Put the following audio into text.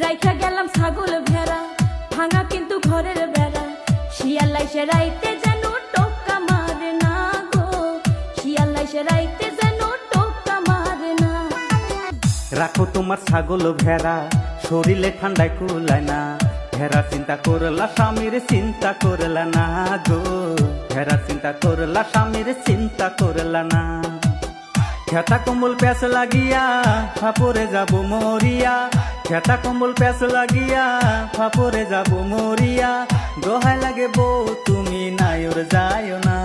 রাইখা গেলাম ছাগল ভেড়া, ভাঙা কিন্তু ঘরের বেড়া। শিয়াল আইসে রাইতে যেন টোকা মারে না গো, শিয়াল আইসে রাইতে যেন টোকা মারে না। রাখো তোমার ছাগল ভেড়া, শরীরে ঠান্ডায় কুলায় না। ভেড়া চিন্তা করলা স্বামীর চিন্তা করলা না গো, ভেড়া চিন্তা করলা স্বামীর চিন্তা করলা না। খেতা কম্বল প্যাস লাগিয়া ফাপরে যাব মরিয়া, খেতা কম্বল প্যাস লাগিয়া ফাপরে যাব মরিয়া। দোহাই লাগে বউ তুমি নায়র যায় না।